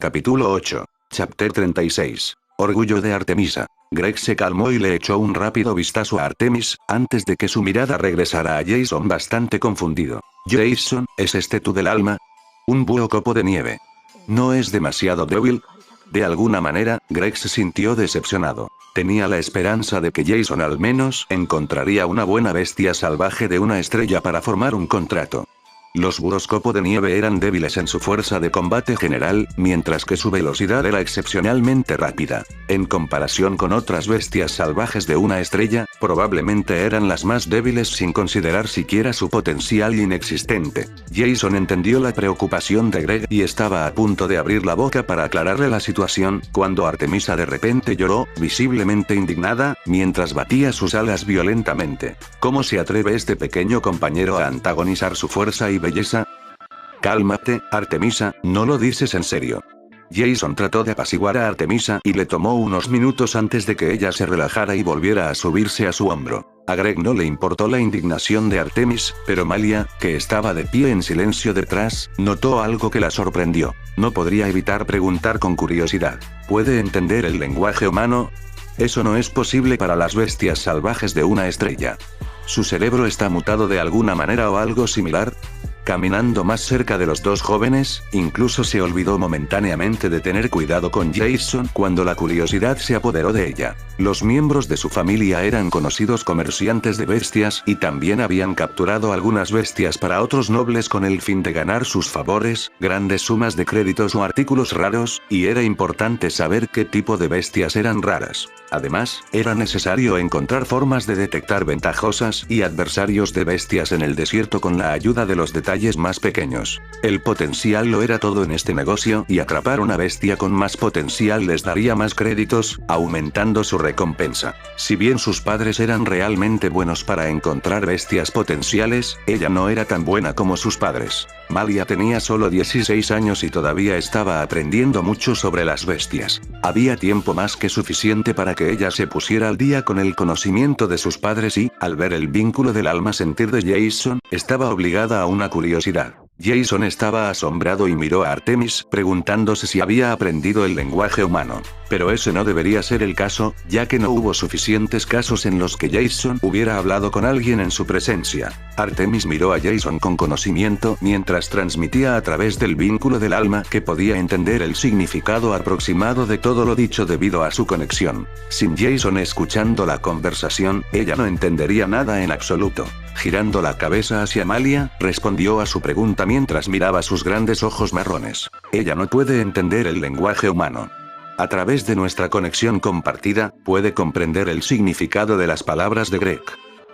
Capítulo 8. Chapter 36. Orgullo de Artemisa. Greg se calmó y le echó un rápido vistazo a Artemis, antes de que su mirada regresara a Jason bastante confundido. Jason, ¿es este tú del alma? Un búho copo de nieve. ¿No es demasiado débil? De alguna manera, Greg se sintió decepcionado. Tenía la esperanza de que Jason al menos encontraría una buena bestia salvaje de una estrella para formar un contrato. Los búhos copo de nieve eran débiles en su fuerza de combate general, mientras que su velocidad era excepcionalmente rápida. En comparación con otras bestias salvajes de una estrella, probablemente eran las más débiles sin considerar siquiera su potencial inexistente. Jason entendió la preocupación de Greg y estaba a punto de abrir la boca para aclararle la situación, cuando Artemisa de repente lloró, visiblemente indignada, mientras batía sus alas violentamente. ¿Cómo se atreve este pequeño compañero a antagonizar su fuerza y belleza? Cálmate, Artemisa, ¿no lo dices en serio? Jason trató de apaciguar a Artemisa y le tomó unos minutos antes de que ella se relajara y volviera a subirse a su hombro. A Greg no le importó la indignación de Artemis, pero Malia, que estaba de pie en silencio detrás, notó algo que la sorprendió. No podría evitar preguntar con curiosidad. ¿Puede entender el lenguaje humano? Eso no es posible para las bestias salvajes de una estrella. ¿Su cerebro está mutado de alguna manera o algo similar? Caminando más cerca de los dos jóvenes, incluso se olvidó momentáneamente de tener cuidado con Jason cuando la curiosidad se apoderó de ella. Los miembros de su familia eran conocidos comerciantes de bestias y también habían capturado algunas bestias para otros nobles con el fin de ganar sus favores, grandes sumas de créditos o artículos raros, y era importante saber qué tipo de bestias eran raras. Además, era necesario encontrar formas de detectar ventajosas y adversarios de bestias en el desierto con la ayuda de los detalles más pequeños. El potencial lo era todo en este negocio y atrapar una bestia con más potencial les daría más créditos, aumentando su recompensa. Si bien sus padres eran realmente buenos para encontrar bestias potenciales, ella no era tan buena como sus padres. Malia tenía solo 16 años y todavía estaba aprendiendo mucho sobre las bestias. Había tiempo más que suficiente para que ella se pusiera al día con el conocimiento de sus padres y, al ver el vínculo del alma sentir de Jason, estaba obligada a una curiosidad. Jason estaba asombrado y miró a Artemis, preguntándose si había aprendido el lenguaje humano. Pero ese no debería ser el caso, ya que no hubo suficientes casos en los que Jason hubiera hablado con alguien en su presencia. Artemis miró a Jason con conocimiento mientras transmitía a través del vínculo del alma que podía entender el significado aproximado de todo lo dicho debido a su conexión. Sin Jason escuchando la conversación, ella no entendería nada en absoluto. Girando la cabeza hacia Malia, respondió a su pregunta mientras miraba sus grandes ojos marrones. Ella no puede entender el lenguaje humano. A través de nuestra conexión compartida, puede comprender el significado de las palabras de Greg.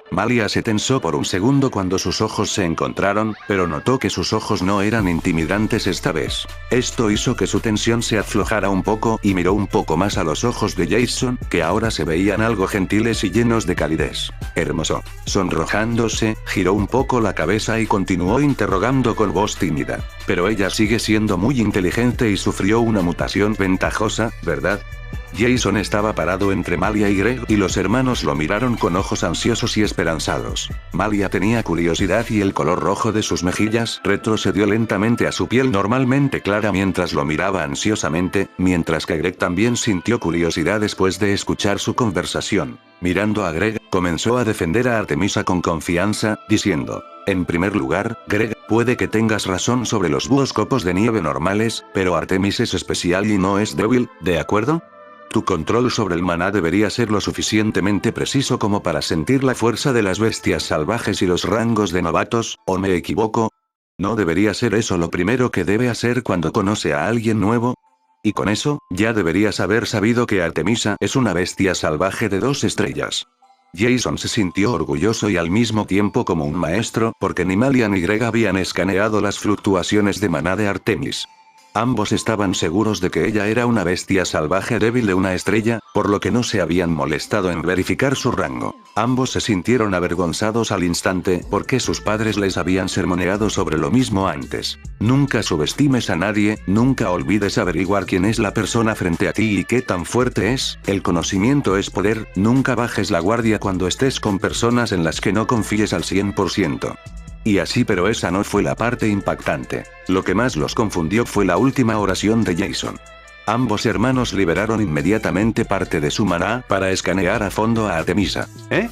Malia se tensó por un segundo cuando sus ojos se encontraron, pero notó que sus ojos no eran intimidantes esta vez. Esto hizo que su tensión se aflojara un poco y miró un poco más a los ojos de Jason, que ahora se veían algo gentiles y llenos de calidez. Hermoso. Sonrojándose, giró un poco la cabeza y continuó interrogando con voz tímida. Pero ella sigue siendo muy inteligente y sufrió una mutación ventajosa, ¿verdad? Jason estaba parado entre Malia y Greg y los hermanos lo miraron con ojos ansiosos y esperanzados. Malia tenía curiosidad y el color rojo de sus mejillas retrocedió lentamente a su piel normalmente clara mientras lo miraba ansiosamente, mientras que Greg también sintió curiosidad después de escuchar su conversación. Mirando a Greg, comenzó a defender a Artemisa con confianza, diciendo: en primer lugar, Greg, puede que tengas razón sobre los búhos copos de nieve normales, pero Artemis es especial y no es débil, ¿de acuerdo? Tu control sobre el maná debería ser lo suficientemente preciso como para sentir la fuerza de las bestias salvajes y los rangos de novatos, ¿o me equivoco? ¿No debería ser eso lo primero que debe hacer cuando conoce a alguien nuevo? Y con eso, ya deberías haber sabido que Artemisa es una bestia salvaje de 2 estrellas. Jason se sintió orgulloso y al mismo tiempo como un maestro, porque ni Malia ni Greg habían escaneado las fluctuaciones de maná de Artemis. Ambos estaban seguros de que ella era una bestia salvaje débil de una estrella, por lo que no se habían molestado en verificar su rango. Ambos se sintieron avergonzados al instante porque sus padres les habían sermoneado sobre lo mismo antes. Nunca subestimes a nadie, nunca olvides averiguar quién es la persona frente a ti y qué tan fuerte es, el conocimiento es poder, nunca bajes la guardia cuando estés con personas en las que no confíes al 100%. Y así, pero esa no fue la parte impactante. Lo que más los confundió fue la última oración de Jason. Ambos hermanos liberaron inmediatamente parte de su maná para escanear a fondo a Artemisa. ¿Eh?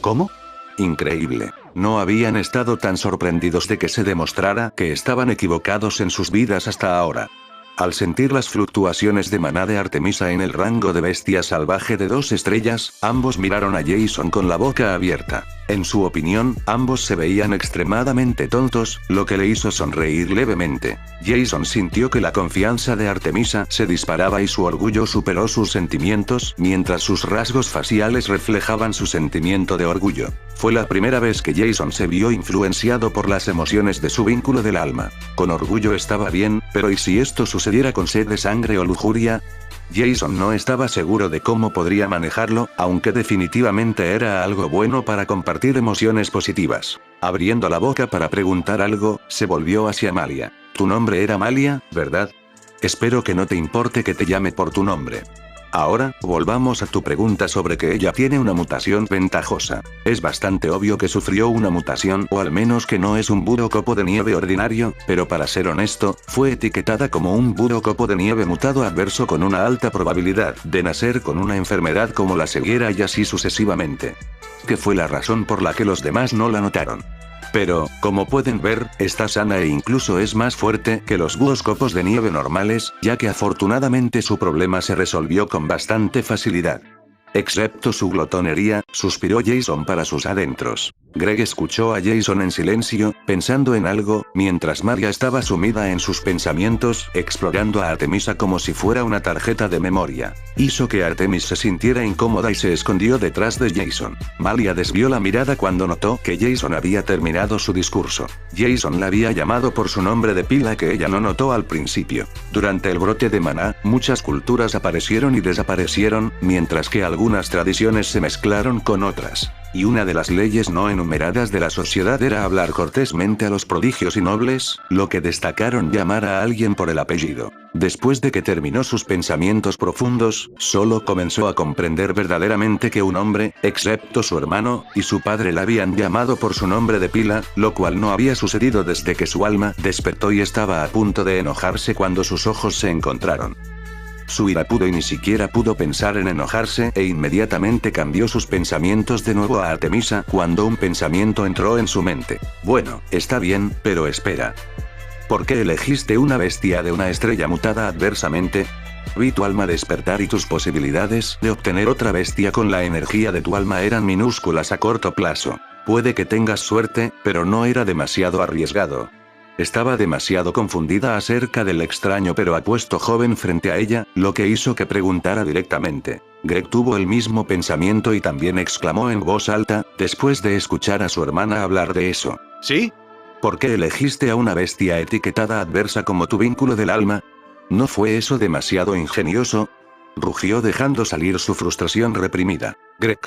¿Cómo? Increíble. No habían estado tan sorprendidos de que se demostrara que estaban equivocados en sus vidas hasta ahora. Al sentir las fluctuaciones de maná de Artemisa en el rango de bestia salvaje de 2 estrellas, ambos miraron a Jason con la boca abierta. En su opinión, ambos se veían extremadamente tontos, lo que le hizo sonreír levemente. Jason sintió que la confianza de Artemisa se disparaba y su orgullo superó sus sentimientos, mientras sus rasgos faciales reflejaban su sentimiento de orgullo. Fue la primera vez que Jason se vio influenciado por las emociones de su vínculo del alma. Con orgullo estaba bien, pero ¿y si esto sucediera con sed de sangre o lujuria? Jason no estaba seguro de cómo podría manejarlo, aunque definitivamente era algo bueno para compartir emociones positivas. Abriendo la boca para preguntar algo, se volvió hacia Malia. Tu nombre era Malia, ¿verdad? Espero que no te importe que te llame por tu nombre. Ahora, volvamos a tu pregunta sobre que ella tiene una mutación ventajosa. Es bastante obvio que sufrió una mutación, o al menos que no es un Buro copo de nieve ordinario, pero para ser honesto, fue etiquetada como un Buro copo de nieve mutado adverso con una alta probabilidad de nacer con una enfermedad como la ceguera y así sucesivamente. Que fue la razón por la que los demás no la notaron. Pero, como pueden ver, está sana e incluso es más fuerte que los búhos copos de nieve normales, ya que afortunadamente su problema se resolvió con bastante facilidad. Excepto su glotonería, suspiró Jason para sus adentros. Greg escuchó a Jason en silencio, pensando en algo, mientras Maria estaba sumida en sus pensamientos, explorando a Artemisa como si fuera una tarjeta de memoria. Hizo que Artemis se sintiera incómoda y se escondió detrás de Jason. Malia desvió la mirada cuando notó que Jason había terminado su discurso. Jason la había llamado por su nombre de pila que ella no notó al principio. Durante el brote de maná, muchas culturas aparecieron y desaparecieron, mientras que algunas tradiciones se mezclaron con otras. Y una de las leyes no enumeradas de la sociedad era hablar cortésmente a los prodigios y nobles, lo que destacaron llamar a alguien por el apellido. Después de que terminó sus pensamientos profundos, solo comenzó a comprender verdaderamente que un hombre, excepto su hermano, y su padre la habían llamado por su nombre de pila, lo cual no había sucedido desde que su alma despertó y estaba a punto de enojarse cuando sus ojos se encontraron. Su ira pudo y ni siquiera pudo pensar en enojarse e inmediatamente cambió sus pensamientos de nuevo a Artemisa cuando un pensamiento entró en su mente. Bueno, está bien, pero espera. ¿Por qué elegiste una bestia de una estrella mutada adversamente? Vi tu alma despertar y tus posibilidades de obtener otra bestia con la energía de tu alma eran minúsculas a corto plazo. Puede que tengas suerte, pero no era demasiado arriesgado. Estaba demasiado confundida acerca del extraño pero apuesto joven frente a ella, lo que hizo que preguntara directamente. Greg tuvo el mismo pensamiento y también exclamó en voz alta, después de escuchar a su hermana hablar de eso. ¿Sí? ¿Por qué elegiste a una bestia etiquetada adversa como tu vínculo del alma? ¿No fue eso demasiado ingenioso? Rugió dejando salir su frustración reprimida. Greg.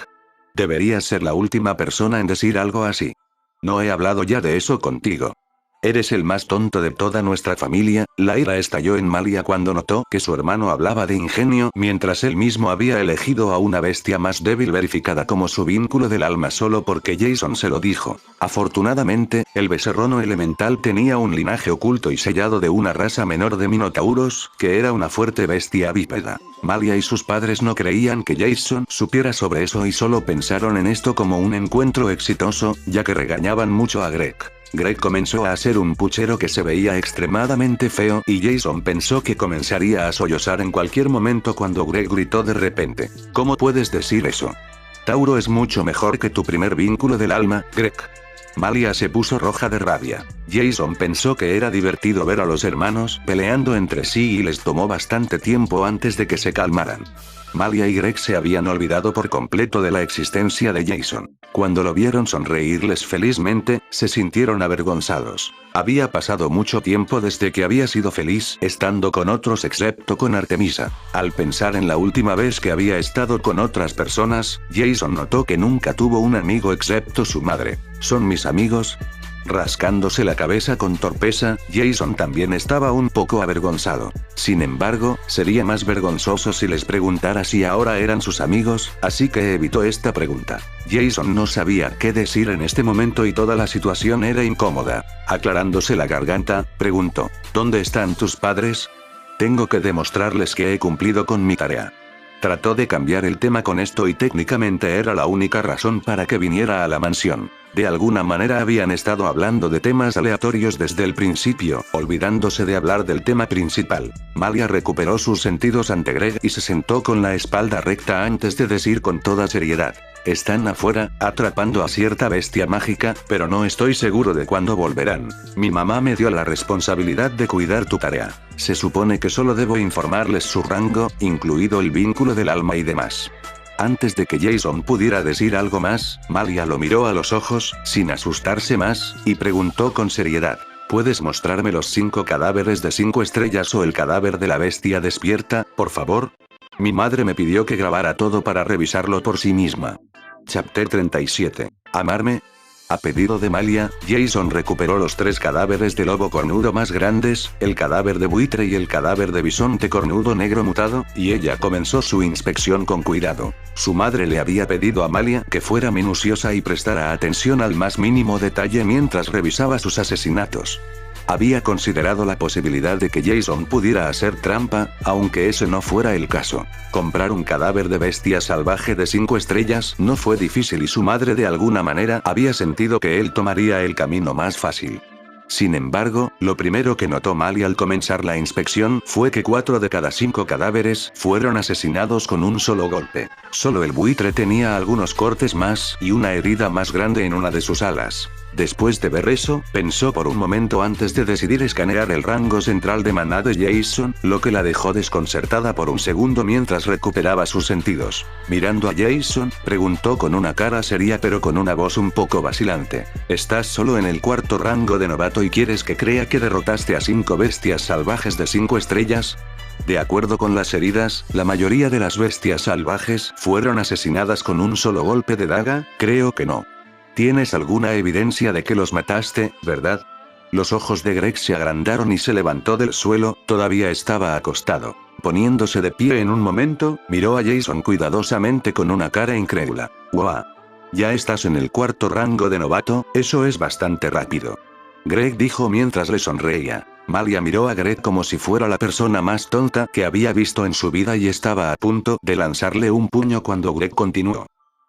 Deberías ser la última persona en decir algo así. No he hablado ya de eso contigo. Eres el más tonto de toda nuestra familia. La ira estalló en Malia cuando notó que su hermano hablaba de ingenio mientras él mismo había elegido a una bestia más débil verificada como su vínculo del alma solo porque Jason se lo dijo. Afortunadamente, el becerrono elemental tenía un linaje oculto y sellado de una raza menor de minotauros, que era una fuerte bestia bípeda. Malia y sus padres no creían que Jason supiera sobre eso y solo pensaron en esto como un encuentro exitoso, ya que regañaban mucho a Greg. Greg comenzó a hacer un puchero que se veía extremadamente feo y Jason pensó que comenzaría a sollozar en cualquier momento cuando Greg gritó de repente. ¿Cómo puedes decir eso? Tauro es mucho mejor que tu primer vínculo del alma, Greg. Malia se puso roja de rabia. Jason pensó que era divertido ver a los hermanos peleando entre sí y les tomó bastante tiempo antes de que se calmaran. Malia y Greg se habían olvidado por completo de la existencia de Jason. Cuando lo vieron sonreírles felizmente, se sintieron avergonzados. Había pasado mucho tiempo desde que había sido feliz estando con otros excepto con Artemisa. Al pensar en la última vez que había estado con otras personas, Jason notó que nunca tuvo un amigo excepto su madre. ¿Son mis amigos? Rascándose la cabeza con torpeza, Jason también estaba un poco avergonzado. Sin embargo, sería más vergonzoso si les preguntara si ahora eran sus amigos, así que evitó esta pregunta. Jason no sabía qué decir en este momento y toda la situación era incómoda. Aclarándose la garganta, preguntó, ¿dónde están tus padres? Tengo que demostrarles que he cumplido con mi tarea. Trató de cambiar el tema con esto y técnicamente era la única razón para que viniera a la mansión. De alguna manera habían estado hablando de temas aleatorios desde el principio, olvidándose de hablar del tema principal. Malia recuperó sus sentidos ante Greg y se sentó con la espalda recta antes de decir con toda seriedad. Están afuera, atrapando a cierta bestia mágica, pero no estoy seguro de cuándo volverán. Mi mamá me dio la responsabilidad de cuidar tu tarea. Se supone que solo debo informarles su rango, incluido el vínculo del alma y demás. Antes de que Jason pudiera decir algo más, Malia lo miró a los ojos, sin asustarse más, y preguntó con seriedad. ¿Puedes mostrarme los 5 cadáveres de 5 estrellas o el cadáver de la bestia despierta, por favor? Mi madre me pidió que grabara todo para revisarlo por sí misma. Chapter 37. ¿Amarme? A pedido de Malia, Jason recuperó los 3 cadáveres de lobo cornudo más grandes, el cadáver de buitre y el cadáver de bisonte cornudo negro mutado, y ella comenzó su inspección con cuidado. Su madre le había pedido a Malia que fuera minuciosa y prestara atención al más mínimo detalle mientras revisaba sus asesinatos. Había considerado la posibilidad de que Jason pudiera hacer trampa, aunque ese no fuera el caso. Comprar un cadáver de bestia salvaje de 5 estrellas no fue difícil y su madre de alguna manera había sentido que él tomaría el camino más fácil. Sin embargo, lo primero que notó Malia al comenzar la inspección fue que 4 de cada 5 cadáveres fueron asesinados con un solo golpe. Solo el buitre tenía algunos cortes más y una herida más grande en una de sus alas. Después de ver eso, pensó por un momento antes de decidir escanear el rango central de maná de Jason, lo que la dejó desconcertada por un segundo mientras recuperaba sus sentidos. Mirando a Jason, preguntó con una cara seria pero con una voz un poco vacilante. ¿Estás solo en el 4º rango de novato y quieres que crea que derrotaste a 5 bestias salvajes de 5 estrellas? De acuerdo con las heridas, la mayoría de las bestias salvajes fueron asesinadas con un solo golpe de daga, creo que no. ¿Tienes alguna evidencia de que los mataste, verdad? Los ojos de Greg se agrandaron y se levantó del suelo, todavía estaba acostado. Poniéndose de pie en un momento, miró a Jason cuidadosamente con una cara incrédula. ¡Guau! Ya estás en el 4º rango de novato, eso es bastante rápido. Greg dijo mientras le sonreía. Malia miró a Greg como si fuera la persona más tonta que había visto en su vida y estaba a punto de lanzarle un puño cuando Greg continuó.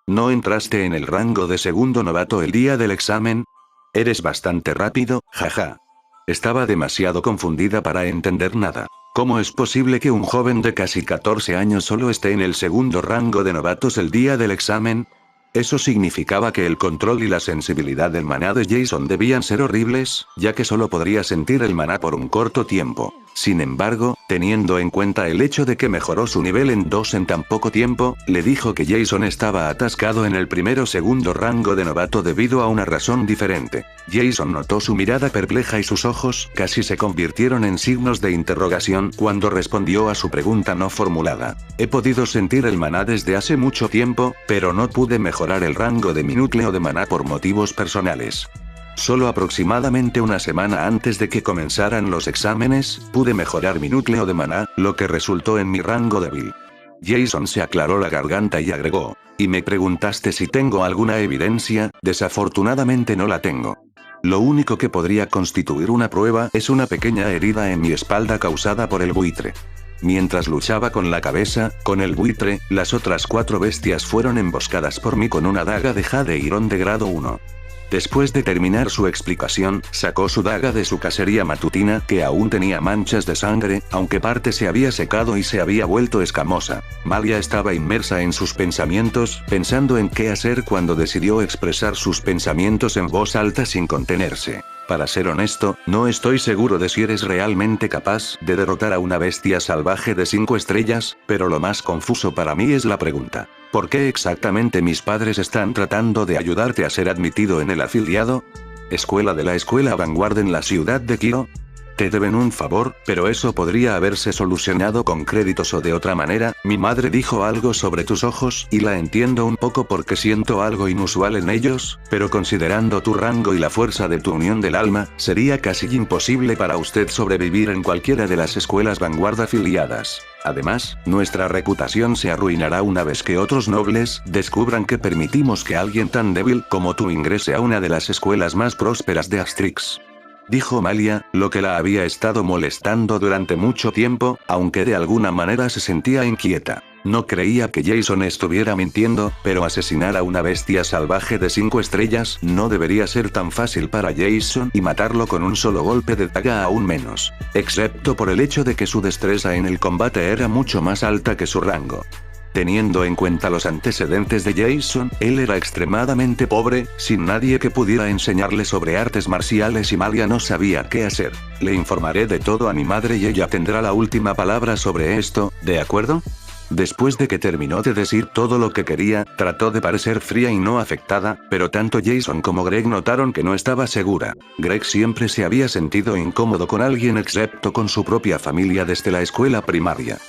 ¿No entraste en el rango de 2º novato el día del examen? Eres bastante rápido, jaja. Estaba demasiado confundida para entender nada. ¿Cómo es posible que un joven de casi 14 años solo esté en el 2º rango de novatos el día del examen? Eso significaba que el control y la sensibilidad del maná de Jason debían ser horribles, ya que solo podría sentir el maná por un corto tiempo. Sin embargo, teniendo en cuenta el hecho de que mejoró su nivel en 2 en tan poco tiempo, le dijo que Jason estaba atascado en el 1º o 2º rango de novato debido a una razón diferente. Jason notó su mirada perpleja y sus ojos casi se convirtieron en signos de interrogación cuando respondió a su pregunta no formulada. He podido sentir el maná desde hace mucho tiempo, pero no pude mejorar el rango de mi núcleo de maná por motivos personales. Solo aproximadamente una semana antes de que comenzaran los exámenes, pude mejorar mi núcleo de maná, lo que resultó en mi rango débil. Jason se aclaró la garganta y agregó. Y me preguntaste si tengo alguna evidencia, desafortunadamente no la tengo. Lo único que podría constituir una prueba es una pequeña herida en mi espalda causada por el buitre. Mientras luchaba con la cabeza, con el buitre, las otras 4 bestias fueron emboscadas por mí con una daga de jade Irón de grado 1. Después de terminar su explicación, sacó su daga de su cacería matutina que aún tenía manchas de sangre, aunque parte se había secado y se había vuelto escamosa. Malia estaba inmersa en sus pensamientos, pensando en qué hacer cuando decidió expresar sus pensamientos en voz alta sin contenerse. Para ser honesto, no estoy seguro de si eres realmente capaz de derrotar a una bestia salvaje de 5 estrellas, pero lo más confuso para mí es la pregunta. ¿Por qué exactamente mis padres están tratando de ayudarte a ser admitido en el afiliado? ¿Escuela de la escuela Vanguard en la ciudad de Kyo? Te deben un favor, pero eso podría haberse solucionado con créditos o de otra manera. Mi madre dijo algo sobre tus ojos y la entiendo un poco porque siento algo inusual en ellos, pero considerando tu rango y la fuerza de tu unión del alma, sería casi imposible para usted sobrevivir en cualquiera de las escuelas vanguardia afiliadas. Además, nuestra reputación se arruinará una vez que otros nobles descubran que permitimos que alguien tan débil como tú ingrese a una de las escuelas más prósperas de Astrix. Dijo Malia, lo que la había estado molestando durante mucho tiempo, aunque de alguna manera se sentía inquieta. No creía que Jason estuviera mintiendo, pero asesinar a una bestia salvaje de 5 estrellas no debería ser tan fácil para Jason y matarlo con un solo golpe de daga aún menos. Excepto por el hecho de que su destreza en el combate era mucho más alta que su rango. Teniendo en cuenta los antecedentes de Jason, él era extremadamente pobre, sin nadie que pudiera enseñarle sobre artes marciales y Malia no sabía qué hacer. Le informaré de todo a mi madre y ella tendrá la última palabra sobre esto, ¿de acuerdo? Después de que terminó de decir todo lo que quería, trató de parecer fría y no afectada, pero tanto Jason como Greg notaron que no estaba segura. Greg siempre se había sentido incómodo con alguien excepto con su propia familia desde la escuela primaria.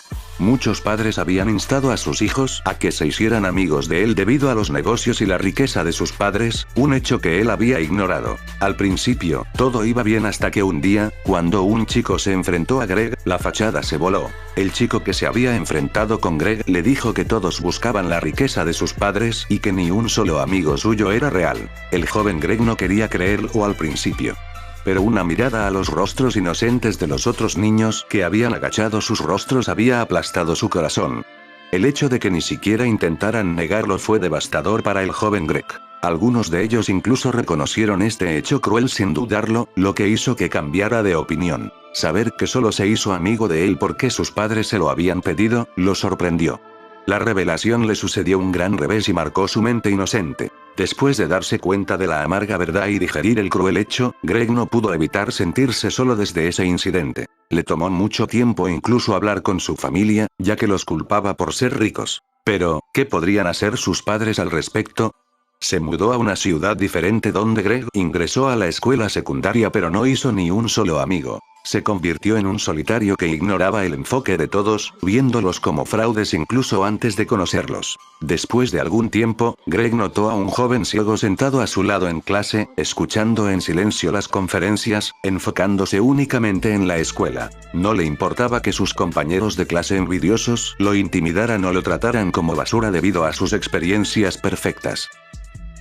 Muchos padres habían instado a sus hijos a que se hicieran amigos de él debido a los negocios y la riqueza de sus padres, un hecho que él había ignorado. Al principio, todo iba bien hasta que un día, cuando un chico se enfrentó a Greg, la fachada se voló. El chico que se había enfrentado con Greg le dijo que todos buscaban la riqueza de sus padres y que ni un solo amigo suyo era real. El joven Greg no quería creerlo al principio. Pero una mirada a los rostros inocentes de los otros niños que habían agachado sus rostros había aplastado su corazón. El hecho de que ni siquiera intentaran negarlo fue devastador para el joven Greg. Algunos de ellos incluso reconocieron este hecho cruel sin dudarlo, lo que hizo que cambiara de opinión. Saber que solo se hizo amigo de él porque sus padres se lo habían pedido, lo sorprendió. La revelación le sucedió un gran revés y marcó su mente inocente. Después de darse cuenta de la amarga verdad y digerir el cruel hecho, Greg no pudo evitar sentirse solo desde ese incidente. Le tomó mucho tiempo incluso hablar con su familia, ya que los culpaba por ser ricos. Pero, ¿qué podrían hacer sus padres al respecto? Se mudó a una ciudad diferente donde Greg ingresó a la escuela secundaria pero no hizo ni un solo amigo. Se convirtió en un solitario que ignoraba el enfoque de todos, viéndolos como fraudes incluso antes de conocerlos. Después de algún tiempo, Greg notó a un joven ciego sentado a su lado en clase, escuchando en silencio las conferencias, enfocándose únicamente en la escuela. No le importaba que sus compañeros de clase envidiosos lo intimidaran o lo trataran como basura debido a sus experiencias perfectas.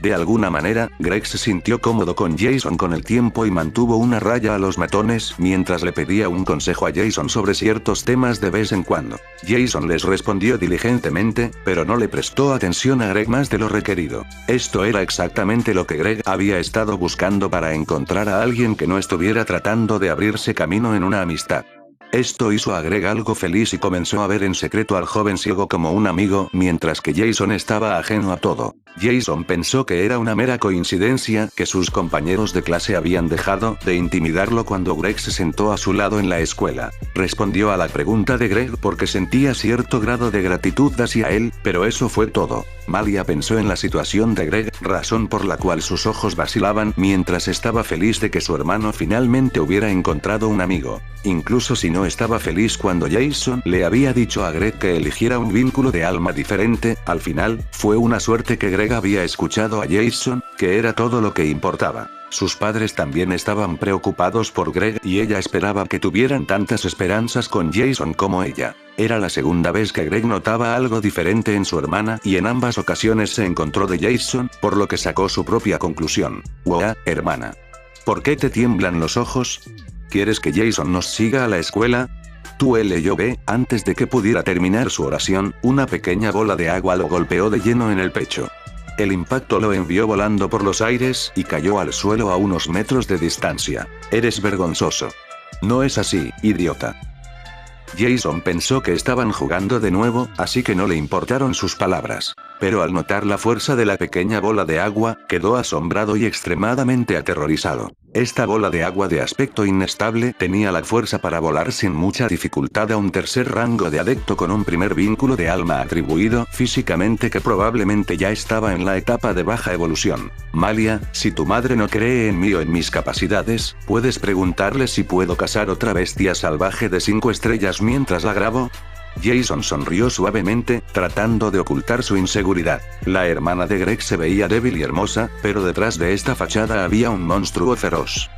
De alguna manera, Greg se sintió cómodo con Jason con el tiempo y mantuvo una raya a los matones mientras le pedía un consejo a Jason sobre ciertos temas de vez en cuando. Jason les respondió diligentemente, pero no le prestó atención a Greg más de lo requerido. Esto era exactamente lo que Greg había estado buscando para encontrar a alguien que no estuviera tratando de abrirse camino en una amistad. Esto hizo a Greg algo feliz y comenzó a ver en secreto al joven ciego como un amigo, mientras que Jason estaba ajeno a todo. Jason pensó que era una mera coincidencia que sus compañeros de clase habían dejado de intimidarlo cuando Greg se sentó a su lado en la escuela. Respondió a la pregunta de Greg porque sentía cierto grado de gratitud hacia él, pero eso fue todo. Malia pensó en la situación de Greg, razón por la cual sus ojos vacilaban mientras estaba feliz de que su hermano finalmente hubiera encontrado un amigo. Incluso si no estaba feliz cuando Jason le había dicho a Greg que eligiera un vínculo de alma diferente, al final, fue una suerte que Greg había escuchado a Jason, que era todo lo que importaba. Sus padres también estaban preocupados por Greg y ella esperaba que tuvieran tantas esperanzas con Jason como ella. Era la segunda vez que Greg notaba algo diferente en su hermana y en ambas ocasiones se encontró de Jason, por lo que sacó su propia conclusión. «Wow, hermana. ¿Por qué te tiemblan los ojos? ¿Quieres que Jason nos siga a la escuela?» Tú leyó B, antes de que pudiera terminar su oración, una pequeña bola de agua lo golpeó de lleno en el pecho. El impacto lo envió volando por los aires y cayó al suelo a unos metros de distancia. Eres vergonzoso. No es así, idiota. Jason pensó que estaban jugando de nuevo, así que no le importaron sus palabras. Pero al notar la fuerza de la pequeña bola de agua, quedó asombrado y extremadamente aterrorizado. Esta bola de agua de aspecto inestable tenía la fuerza para volar sin mucha dificultad a un tercer rango de adepto con un primer vínculo de alma atribuido físicamente que probablemente ya estaba en la etapa de baja evolución. Malia, si tu madre no cree en mí o en mis capacidades, ¿puedes preguntarle si puedo cazar otra bestia salvaje de 5 estrellas mientras la grabo? Jason sonrió suavemente, tratando de ocultar su inseguridad. La hermana de Greg se veía débil y hermosa, pero detrás de esta fachada había un monstruo feroz.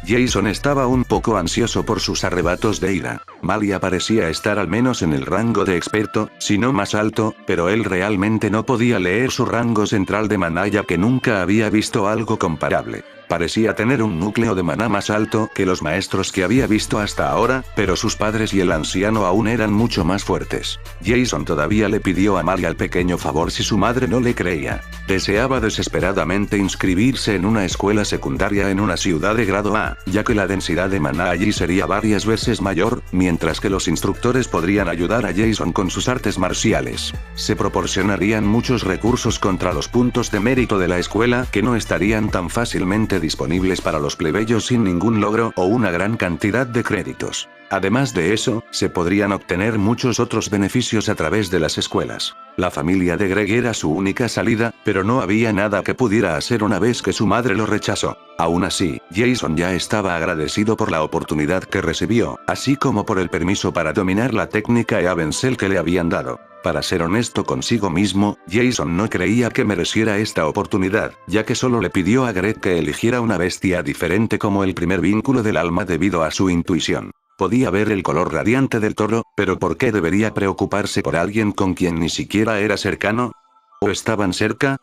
Jason estaba un poco ansioso por sus arrebatos de ira. Malia parecía estar al menos en el rango de experto, si no más alto, pero él realmente no podía leer su rango central de maná ya que nunca había visto algo comparable. Parecía tener un núcleo de maná más alto que los maestros que había visto hasta ahora, pero sus padres y el anciano aún eran mucho más fuertes. Jason todavía le pidió a Malia el pequeño favor si su madre no le creía. Deseaba desesperadamente inscribirse en una escuela secundaria en una ciudad de grado A, ya que la densidad de maná allí sería varias veces mayor, mientras que los instructores podrían ayudar a Jason con sus artes marciales. Se proporcionarían muchos recursos contra los puntos de mérito de la escuela que no estarían tan fácilmente disponibles para los plebeyos sin ningún logro o una gran cantidad de créditos. Además de eso, se podrían obtener muchos otros beneficios a través de las escuelas. La familia de Greg era su única salida, pero no había nada que pudiera hacer una vez que su madre lo rechazó. Aún así, Jason ya estaba agradecido por la oportunidad que recibió, así como por el permiso para dominar la técnica Eavencel que le habían dado. Para ser honesto consigo mismo, Jason no creía que mereciera esta oportunidad, ya que solo le pidió a Greg que eligiera una bestia diferente como el primer vínculo del alma debido a su intuición. Podía ver el color radiante del toro, pero ¿por qué debería preocuparse por alguien con quien ni siquiera era cercano? ¿O estaban cerca?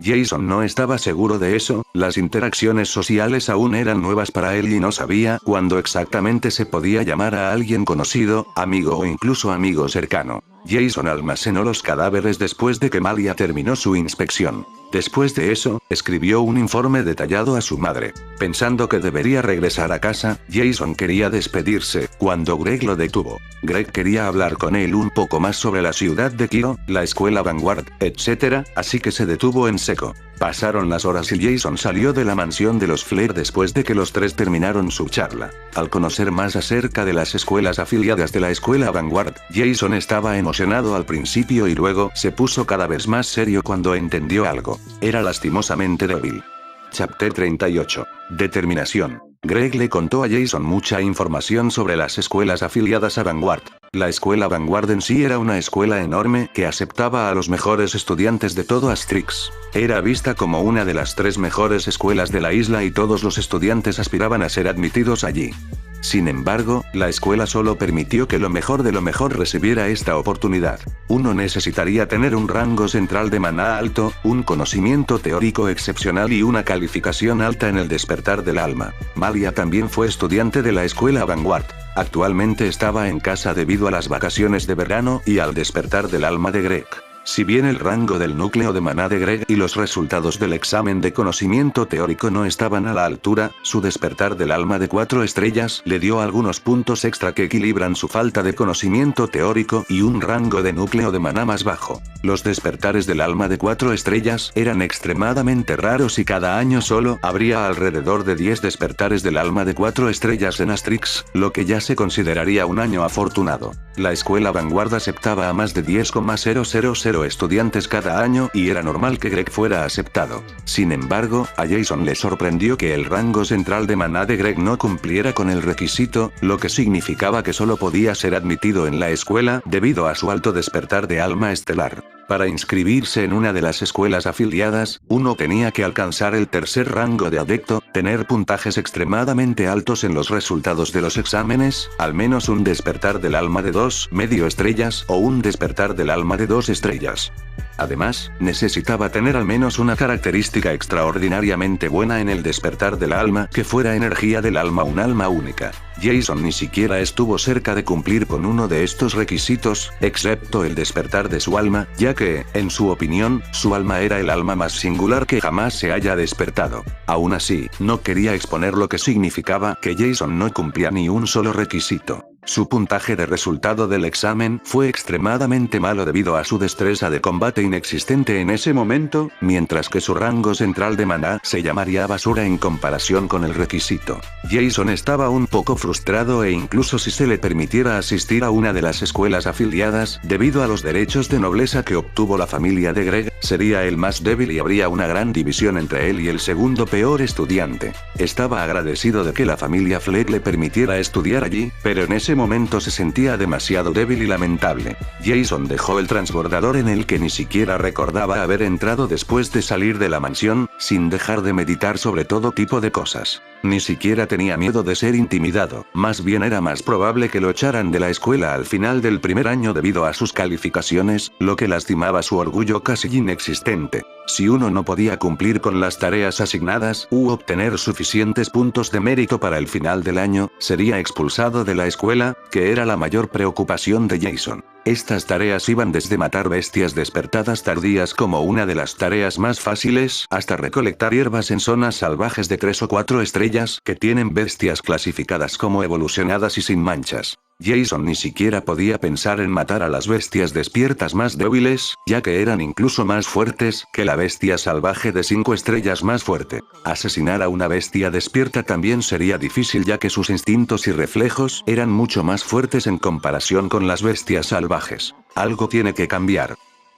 Jason no estaba seguro de eso, las interacciones sociales aún eran nuevas para él y no sabía cuándo exactamente se podía llamar a alguien conocido, amigo o incluso amigo cercano. Jason almacenó los cadáveres después de que Malia terminó su inspección. Después de eso, escribió un informe detallado a su madre. Pensando que debería regresar a casa, Jason quería despedirse, cuando Greg lo detuvo. Greg quería hablar con él un poco más sobre la ciudad de Kiro, la escuela Vanguard, etc., así que se detuvo en seco. Pasaron las horas y Jason salió de la mansión de los Flair después de que los tres terminaron su charla. Al conocer más acerca de las escuelas afiliadas de la escuela Vanguard, Jason estaba emocionado al principio y luego se puso cada vez más serio cuando entendió algo. Era lastimosamente débil. Chapter 38. Determinación. Greg le contó a Jason mucha información sobre las escuelas afiliadas a Vanguard. La escuela Vanguard en sí era una escuela enorme que aceptaba a los mejores estudiantes de todo Astrix. Era vista como una de las 3 mejores escuelas de la isla y todos los estudiantes aspiraban a ser admitidos allí. Sin embargo, la escuela solo permitió que lo mejor de lo mejor recibiera esta oportunidad. Uno necesitaría tener un rango central de maná alto, un conocimiento teórico excepcional y una calificación alta en el despertar del alma. Malia también fue estudiante de la escuela Vanguard. Actualmente estaba en casa debido a las vacaciones de verano y al despertar del alma de Greg. Si bien el rango del núcleo de maná de Greg y los resultados del examen de conocimiento teórico no estaban a la altura, su despertar del alma de 4 estrellas le dio algunos puntos extra que equilibran su falta de conocimiento teórico y un rango de núcleo de maná más bajo. Los despertares del alma de 4 estrellas eran extremadamente raros y cada año solo habría alrededor de 10 despertares del alma de 4 estrellas en Astrix, lo que ya se consideraría un año afortunado. La escuela Vanguard aceptaba a más de 10,000 estudiantes cada año y era normal que Greg fuera aceptado. Sin embargo, a Jason le sorprendió que el rango central de maná de Greg no cumpliera con el requisito, lo que significaba que solo podía ser admitido en la escuela debido a su alto despertar de alma estelar. Para inscribirse en una de las escuelas afiliadas, uno tenía que alcanzar el tercer rango de adepto, tener puntajes extremadamente altos en los resultados de los exámenes, al menos un despertar del alma de 2 medio estrellas o un despertar del alma de 2 estrellas. Además, necesitaba tener al menos una característica extraordinariamente buena en el despertar del alma que fuera energía del alma, un alma única. Jason ni siquiera estuvo cerca de cumplir con uno de estos requisitos, excepto el despertar de su alma, ya que, en su opinión, su alma era el alma más singular que jamás se haya despertado. Aún así, no quería exponer lo que significaba que Jason no cumplía ni un solo requisito. Su puntaje de resultado del examen fue extremadamente malo debido a su destreza de combate inexistente en ese momento, mientras que su rango central de maná se llamaría basura en comparación con el requisito. Jason estaba un poco frustrado e incluso si se le permitiera asistir a una de las escuelas afiliadas, debido a los derechos de nobleza que obtuvo la familia de Greg, sería el más débil y habría una gran división entre él y el segundo peor estudiante. Estaba agradecido de que la familia Fleck le permitiera estudiar allí, pero en ese momento se sentía demasiado débil y lamentable. Jason dejó el transbordador en el que ni siquiera recordaba haber entrado después de salir de la mansión, sin dejar de meditar sobre todo tipo de cosas. Ni siquiera tenía miedo de ser intimidado, más bien era más probable que lo echaran de la escuela al final del primer año debido a sus calificaciones, lo que lastimaba su orgullo casi inexistente. Si uno no podía cumplir con las tareas asignadas u obtener suficientes puntos de mérito para el final del año, sería expulsado de la escuela, que era la mayor preocupación de Jason. Estas tareas iban desde matar bestias despertadas tardías como una de las tareas más fáciles, hasta recolectar hierbas en zonas salvajes de 3 o 4 estrellas que tienen bestias clasificadas como evolucionadas y sin manchas. Jason ni siquiera podía pensar en matar a las bestias despiertas más débiles, ya que eran incluso más fuertes que la bestia salvaje de 5 estrellas más fuerte. Asesinar a una bestia despierta también sería difícil ya que sus instintos y reflejos eran mucho más fuertes en comparación con las bestias salvajes. Algo tiene que cambiar.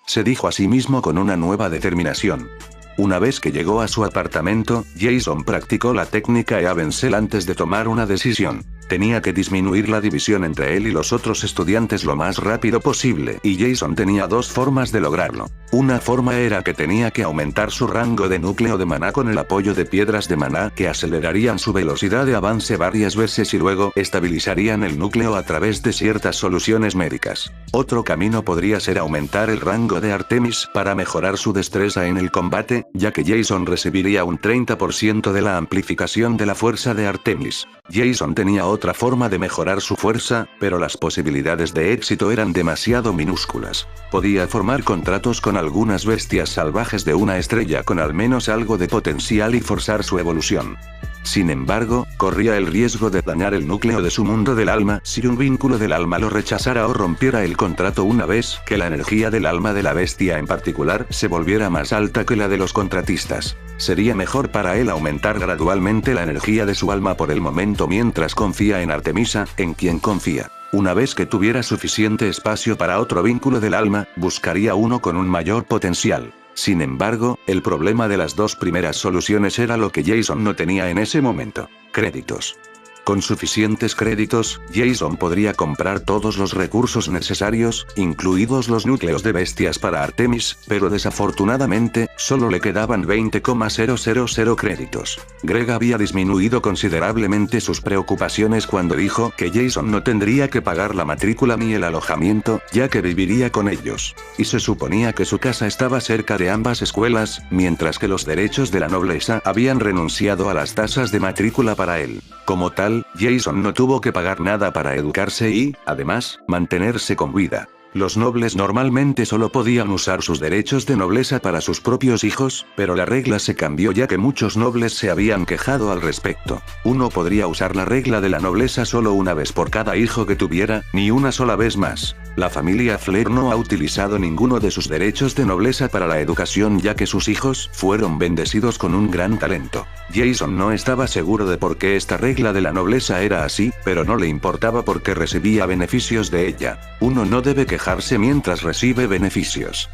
Se dijo a sí mismo con una nueva determinación. Una vez que llegó a su apartamento, Jason practicó la técnica Eavencel antes de tomar una decisión. Tenía que disminuir la división entre él y los otros estudiantes lo más rápido posible, y Jason tenía dos formas de lograrlo. Una forma era que tenía que aumentar su rango de núcleo de maná con el apoyo de piedras de maná que acelerarían su velocidad de avance varias veces y luego estabilizarían el núcleo a través de ciertas soluciones médicas. Otro camino podría ser aumentar el rango de Artemis para mejorar su destreza en el combate, ya que Jason recibiría un 30% de la amplificación de la fuerza de Artemis. Jason tenía otra forma de mejorar su fuerza, pero las posibilidades de éxito eran demasiado minúsculas. Podía formar contratos con algunas bestias salvajes de una estrella con al menos algo de potencial y forzar su evolución. Sin embargo, corría el riesgo de dañar el núcleo de su mundo del alma si un vínculo del alma lo rechazara o rompiera el contrato una vez que la energía del alma de la bestia en particular se volviera más alta que la de los contratistas. Sería mejor para él aumentar gradualmente la energía de su alma por el momento mientras confía en Artemisa, en quien confía. Una vez que tuviera suficiente espacio para otro vínculo del alma, buscaría uno con un mayor potencial. Sin embargo, el problema de las dos primeras soluciones era lo que Jason no tenía en ese momento: créditos. Con suficientes créditos, Jason podría comprar todos los recursos necesarios, incluidos los núcleos de bestias para Artemis, pero desafortunadamente, solo le quedaban 20,000 créditos. Greg había disminuido considerablemente sus preocupaciones cuando dijo que Jason no tendría que pagar la matrícula ni el alojamiento, ya que viviría con ellos. Y se suponía que su casa estaba cerca de ambas escuelas, mientras que los derechos de la nobleza habían renunciado a las tasas de matrícula para él. Como tal, Jason no tuvo que pagar nada para educarse y, además, mantenerse con vida. Los nobles normalmente solo podían usar sus derechos de nobleza para sus propios hijos, pero la regla se cambió ya que muchos nobles se habían quejado al respecto. Uno podría usar la regla de la nobleza solo una vez por cada hijo que tuviera, ni una sola vez más. La familia Fleck no ha utilizado ninguno de sus derechos de nobleza para la educación ya que sus hijos fueron bendecidos con un gran talento. Jason no estaba seguro de por qué esta regla de la nobleza era así, pero no le importaba porque recibía beneficios de ella. Uno no debe quejarse mientras recibe beneficios.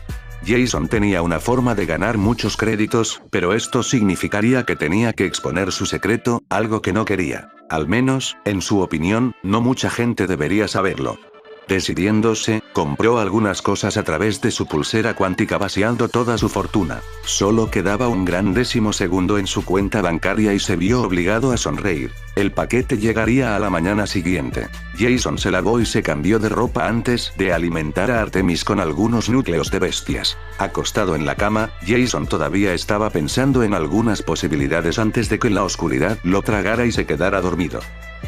Jason tenía una forma de ganar muchos créditos, pero esto significaría que tenía que exponer su secreto, algo que no quería. Al menos, en su opinión, no mucha gente debería saberlo. Decidiéndose, compró algunas cosas a través de su pulsera cuántica vaciando toda su fortuna. Solo quedaba un gran décimo segundo en su cuenta bancaria y se vio obligado a sonreír. El paquete llegaría a la mañana siguiente. Jason se lavó y se cambió de ropa antes de alimentar a Artemis con algunos núcleos de bestias. Acostado en la cama, Jason todavía estaba pensando en algunas posibilidades antes de que la oscuridad lo tragara y se quedara dormido.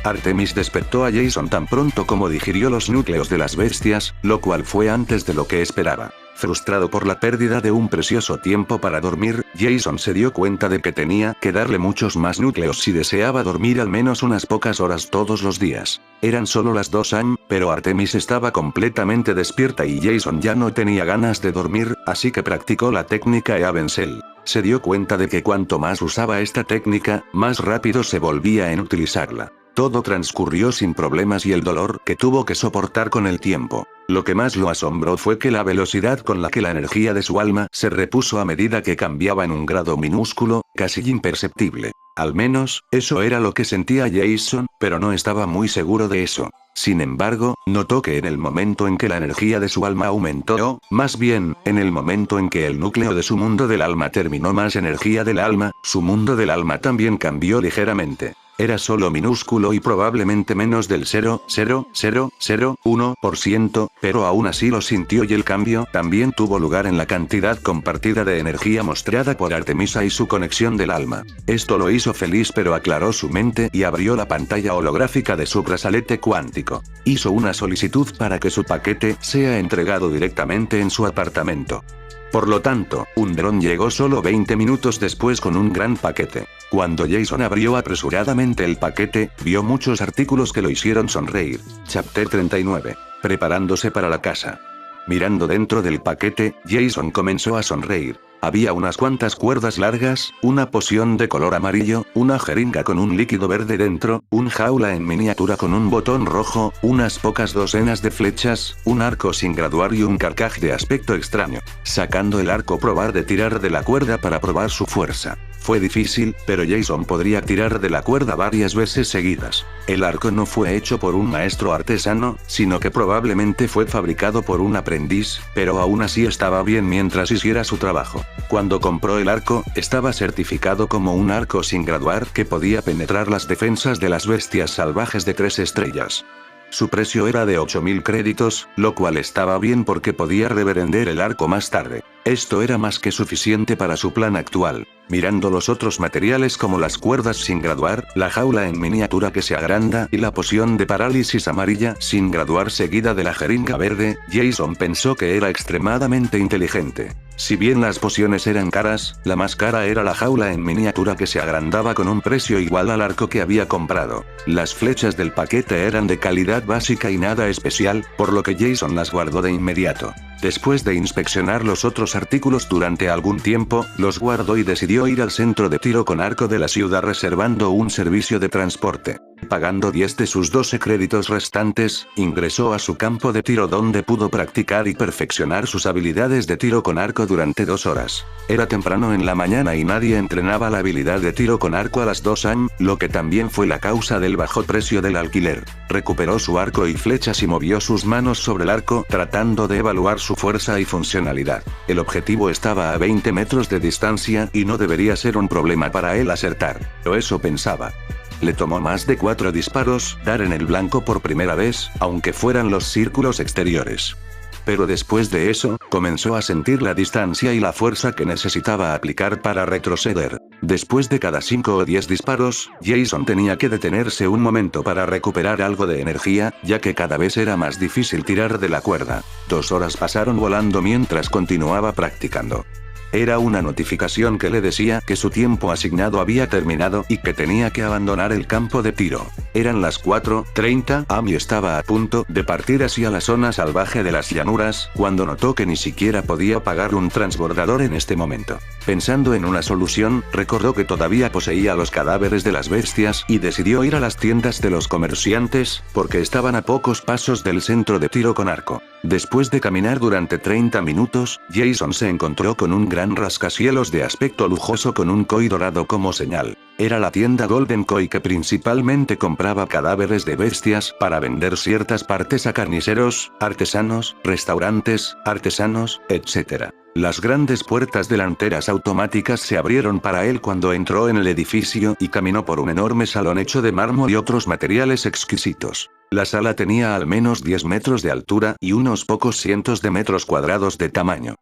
Artemis despertó a Jason tan pronto como digirió los núcleos de las bestias, lo cual fue antes de lo que esperaba. Frustrado por la pérdida de un precioso tiempo para dormir, Jason se dio cuenta de que tenía que darle muchos más núcleos si deseaba dormir al menos unas pocas horas todos los días. Eran solo las 2 AM, pero Artemis estaba completamente despierta y Jason ya no tenía ganas de dormir, así que practicó la técnica Even Cell. Se dio cuenta de que cuanto más usaba esta técnica, más rápido se volvía en utilizarla. Todo transcurrió sin problemas y el dolor que tuvo que soportar con el tiempo. Lo que más lo asombró fue que la velocidad con la que la energía de su alma se repuso a medida que cambiaba en un grado minúsculo, casi imperceptible. Al menos, eso era lo que sentía Jason, pero no estaba muy seguro de eso. Sin embargo, notó que en el momento en que la energía de su alma aumentó, o, más bien, en el momento en que el núcleo de su mundo del alma terminó más energía del alma, su mundo del alma también cambió ligeramente. Era solo minúsculo y probablemente menos del 0,0001%, pero aún así lo sintió y el cambio también tuvo lugar en la cantidad compartida de energía mostrada por Artemisa y su conexión del alma. Esto lo hizo feliz pero aclaró su mente y abrió la pantalla holográfica de su brazalete cuántico. Hizo una solicitud para que su paquete sea entregado directamente en su apartamento. Por lo tanto, un dron llegó solo 20 minutos después con un gran paquete. Cuando Jason abrió apresuradamente el paquete, vio muchos artículos que lo hicieron sonreír. Chapter 39. Preparándose para la casa. Mirando dentro del paquete, Jason comenzó a sonreír. Había unas cuantas cuerdas largas, una poción de color amarillo, una jeringa con un líquido verde dentro, un jaula en miniatura con un botón rojo, unas pocas docenas de flechas, un arco sin graduar y un carcaj de aspecto extraño. Sacando el arco probar de tirar de la cuerda para probar su fuerza. Fue difícil, pero Jason podría tirar de la cuerda varias veces seguidas. El arco no fue hecho por un maestro artesano, sino que probablemente fue fabricado por un aprendiz, pero aún así estaba bien mientras hiciera su trabajo. Cuando compró el arco, estaba certificado como un arco sin graduar que podía penetrar las defensas de las bestias salvajes de 3 estrellas. Su precio era de 8.000 créditos, lo cual estaba bien porque podía revender el arco más tarde. Esto era más que suficiente para su plan actual. Mirando los otros materiales como las cuerdas sin graduar, la jaula en miniatura que se agranda y la poción de parálisis amarilla sin graduar seguida de la jeringa verde, Jason pensó que era extremadamente inteligente. Si bien las pociones eran caras, la más cara era la jaula en miniatura que se agrandaba con un precio igual al arco que había comprado. Las flechas del paquete eran de calidad básica y nada especial, por lo que Jason las guardó de inmediato. Después de inspeccionar los otros artículos durante algún tiempo, los guardó y decidió ir al centro de tiro con arco de la ciudad reservando un servicio de transporte. Pagando 10 de sus 12 créditos restantes, ingresó a su campo de tiro donde pudo practicar y perfeccionar sus habilidades de tiro con arco durante 2 horas. Era temprano en la mañana y nadie entrenaba la habilidad de tiro con arco a las 2 AM, lo que también fue la causa del bajo precio del alquiler. Recuperó su arco y flechas y movió sus manos sobre el arco tratando de evaluar su fuerza y funcionalidad. El objetivo estaba a 20 metros de distancia y no debería ser un problema para él acertar. Pero eso pensaba. Le tomó más de 4 disparos dar en el blanco por primera vez, aunque fueran los círculos exteriores. Pero después de eso, comenzó a sentir la distancia y la fuerza que necesitaba aplicar para retroceder. Después de cada 5 o 10 disparos, Jason tenía que detenerse un momento para recuperar algo de energía, ya que cada vez era más difícil tirar de la cuerda. 2 horas pasaron volando mientras continuaba practicando. Era una notificación que le decía que su tiempo asignado había terminado y que tenía que abandonar el campo de tiro. Eran las 4:30 AM y estaba a punto de partir hacia la zona salvaje de las llanuras, cuando notó que ni siquiera podía pagar un transbordador en este momento. Pensando en una solución, recordó que todavía poseía los cadáveres de las bestias y decidió ir a las tiendas de los comerciantes, porque estaban a pocos pasos del centro de tiro con arco. Después de caminar durante 30 minutos, Jason se encontró con un gran rascacielos de aspecto lujoso con un koi dorado como señal. Era la tienda Golden Koi que principalmente compraba cadáveres de bestias para vender ciertas partes a carniceros, artesanos, restaurantes, artesanos, etc. Las grandes puertas delanteras automáticas se abrieron para él cuando entró en el edificio y caminó por un enorme salón hecho de mármol y otros materiales exquisitos. La sala tenía al menos 10 metros de altura y unos pocos cientos de metros cuadrados de tamaño.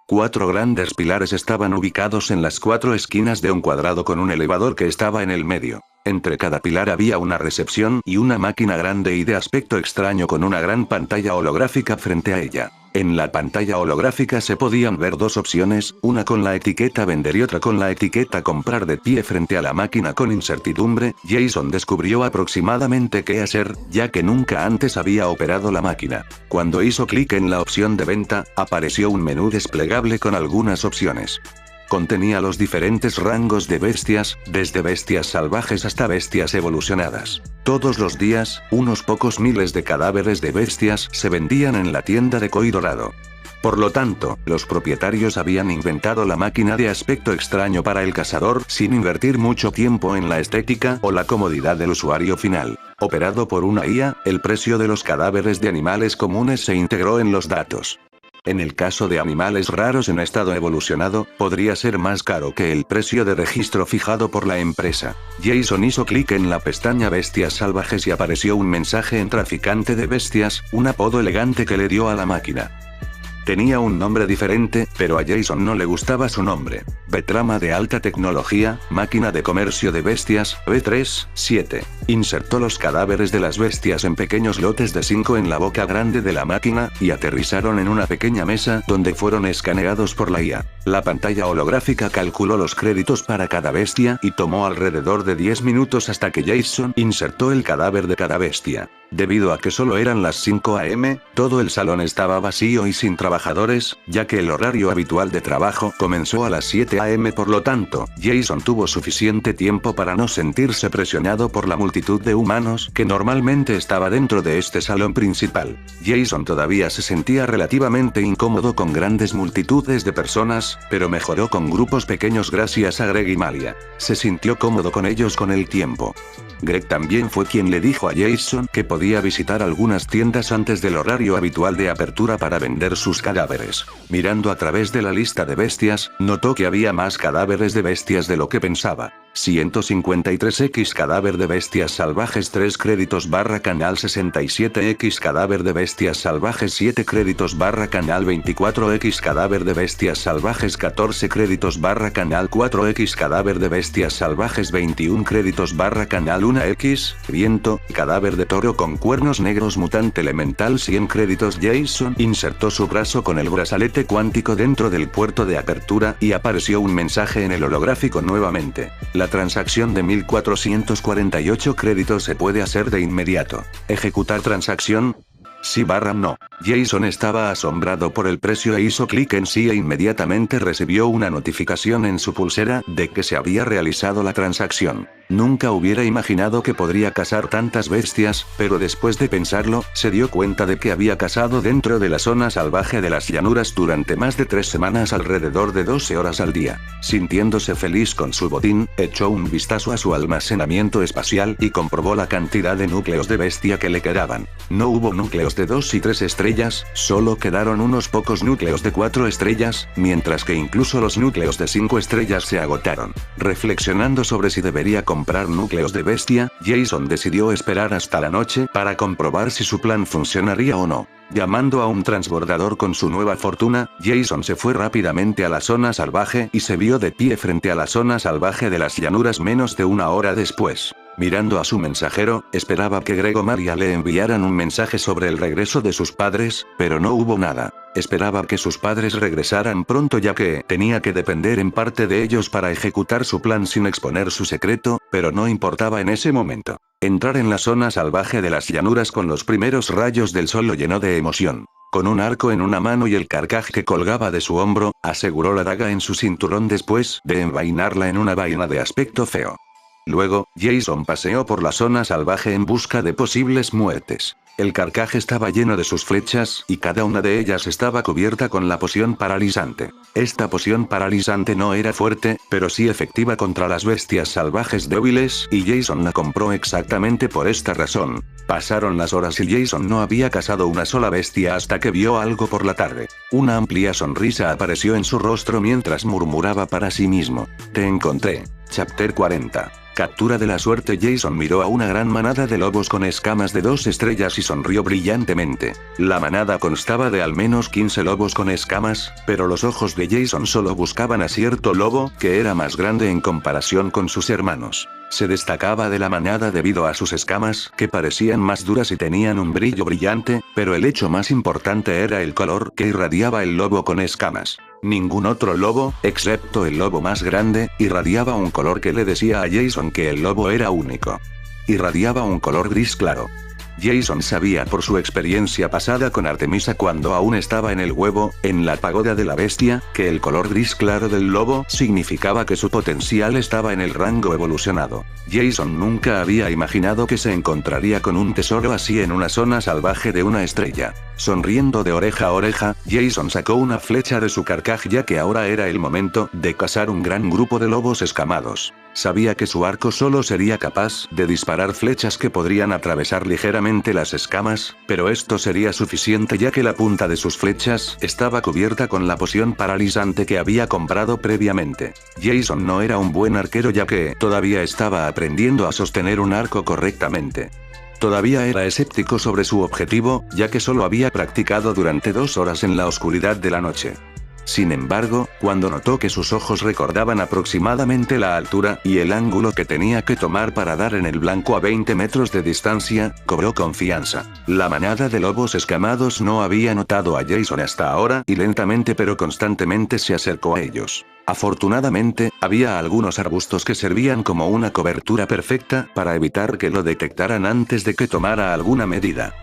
4 grandes pilares estaban ubicados en las 4 esquinas de un cuadrado con un elevador que estaba en el medio. Entre cada pilar había una recepción y una máquina grande y de aspecto extraño con una gran pantalla holográfica frente a ella. En la pantalla holográfica se podían ver dos opciones, una con la etiqueta vender y otra con la etiqueta comprar. De pie frente a la máquina con incertidumbre, Jason descubrió aproximadamente qué hacer, ya que nunca antes había operado la máquina. Cuando hizo clic en la opción de venta, apareció un menú desplegable con algunas opciones. Contenía los diferentes rangos de bestias, desde bestias salvajes hasta bestias evolucionadas. Todos los días, unos pocos miles de cadáveres de bestias se vendían en la tienda de Koi Dorado. Por lo tanto, los propietarios habían inventado la máquina de aspecto extraño para el cazador sin invertir mucho tiempo en la estética o la comodidad del usuario final. Operado por una IA, el precio de los cadáveres de animales comunes se integró en los datos. En el caso de animales raros en estado evolucionado, podría ser más caro que el precio de registro fijado por la empresa. Jason hizo clic en la pestaña Bestias Salvajes y apareció un mensaje en Traficante de Bestias, un apodo elegante que le dio a la máquina. Tenía un nombre diferente, pero a Jason no le gustaba su nombre. Betrama de alta tecnología, máquina de comercio de bestias, B3-7. Insertó los cadáveres de las bestias en pequeños lotes de 5 en la boca grande de la máquina, y aterrizaron en una pequeña mesa donde fueron escaneados por la IA. La pantalla holográfica calculó los créditos para cada bestia y tomó alrededor de 10 minutos hasta que Jason insertó el cadáver de cada bestia. Debido a que solo eran las 5 AM, todo el salón estaba vacío y sin trabajadores, ya que el horario habitual de trabajo comenzó a las 7 AM. Por lo tanto, Jason tuvo suficiente tiempo para no sentirse presionado por la multitud de humanos que normalmente estaba dentro de este salón principal. Jason todavía se sentía relativamente incómodo con grandes multitudes de personas, pero mejoró con grupos pequeños gracias a Greg y Malia. Se sintió cómodo con ellos con el tiempo. Greg también fue quien le dijo a Jason que podía visitar algunas tiendas antes del horario habitual de apertura para vender sus cadáveres. Mirando a través de la lista de bestias, notó que había más cadáveres de bestias de lo que pensaba. 153X cadáver de bestias salvajes 3 créditos / canal 67X cadáver de bestias salvajes 7 créditos / canal 24X cadáver de bestias salvajes 14 créditos / canal 4X cadáver de bestias salvajes 21 créditos / canal 1X, viento, cadáver de toro con cuernos negros mutante elemental 100 créditos. Jason insertó su brazo con el brazalete cuántico dentro del puerto de apertura y apareció un mensaje en el holográfico nuevamente. La transacción de 1448 créditos se puede hacer de inmediato. ¿Ejecutar transacción? Sí / no. Jason estaba asombrado por el precio e hizo clic en sí e inmediatamente recibió una notificación en su pulsera de que se había realizado la transacción. Nunca hubiera imaginado que podría cazar tantas bestias, pero después de pensarlo, se dio cuenta de que había cazado dentro de la zona salvaje de las llanuras durante más de 3 semanas alrededor de 12 horas al día. Sintiéndose feliz con su botín, echó un vistazo a su almacenamiento espacial y comprobó la cantidad de núcleos de bestia que le quedaban. No hubo núcleos de 2 y 3 estrellas, solo quedaron unos pocos núcleos de 4 estrellas, mientras que incluso los núcleos de 5 estrellas se agotaron. Reflexionando sobre si debería comprar núcleos de bestia, Jason decidió esperar hasta la noche para comprobar si su plan funcionaría o no. Llamando a un transbordador con su nueva fortuna, Jason se fue rápidamente a la zona salvaje y se vio de pie frente a la zona salvaje de las llanuras menos de 1 hora después. Mirando a su mensajero, esperaba que Greg o Malia le enviaran un mensaje sobre el regreso de sus padres, pero no hubo nada. Esperaba que sus padres regresaran pronto ya que tenía que depender en parte de ellos para ejecutar su plan sin exponer su secreto, pero no importaba en ese momento. Entrar en la zona salvaje de las llanuras con los primeros rayos del sol lo llenó de emoción. Con un arco en una mano y el carcaj que colgaba de su hombro, aseguró la daga en su cinturón después de envainarla en una vaina de aspecto feo. Luego, Jason paseó por la zona salvaje en busca de posibles muertes. El carcaj estaba lleno de sus flechas y cada una de ellas estaba cubierta con la poción paralizante. Esta poción paralizante no era fuerte, pero sí efectiva contra las bestias salvajes débiles, y Jason la compró exactamente por esta razón. Pasaron las horas y Jason no había cazado una sola bestia hasta que vio algo por la tarde. Una amplia sonrisa apareció en su rostro mientras murmuraba para sí mismo. Te encontré. Chapter 40. Captura de la suerte. Jason miró a una gran manada de lobos con escamas de 2 estrellas y sonrió brillantemente. La manada constaba de al menos 15 lobos con escamas, pero los ojos de Jason solo buscaban a cierto lobo, que era más grande en comparación con sus hermanos. Se destacaba de la manada debido a sus escamas, que parecían más duras y tenían un brillo brillante, pero el hecho más importante era el color que irradiaba el lobo con escamas. Ningún otro lobo, excepto el lobo más grande, irradiaba un color que le decía a Jason que el lobo era único. Irradiaba un color gris claro. Jason sabía por su experiencia pasada con Artemisa cuando aún estaba en el huevo, en la pagoda de la bestia, que el color gris claro del lobo significaba que su potencial estaba en el rango evolucionado. Jason nunca había imaginado que se encontraría con un tesoro así en una zona salvaje de una estrella. Sonriendo de oreja a oreja, Jason sacó una flecha de su carcaj ya que ahora era el momento de cazar un gran grupo de lobos escamados. Sabía que su arco solo sería capaz de disparar flechas que podrían atravesar ligeramente las escamas, pero esto sería suficiente ya que la punta de sus flechas estaba cubierta con la poción paralizante que había comprado previamente. Jason no era un buen arquero ya que todavía estaba aprendiendo a sostener un arco correctamente. Todavía era escéptico sobre su objetivo, ya que solo había practicado durante 2 horas en la oscuridad de la noche. Sin embargo, cuando notó que sus ojos recordaban aproximadamente la altura y el ángulo que tenía que tomar para dar en el blanco a 20 metros de distancia, cobró confianza. La manada de lobos escamados no había notado a Jason hasta ahora y lentamente pero constantemente se acercó a ellos. Afortunadamente, había algunos arbustos que servían como una cobertura perfecta para evitar que lo detectaran antes de que tomara alguna medida.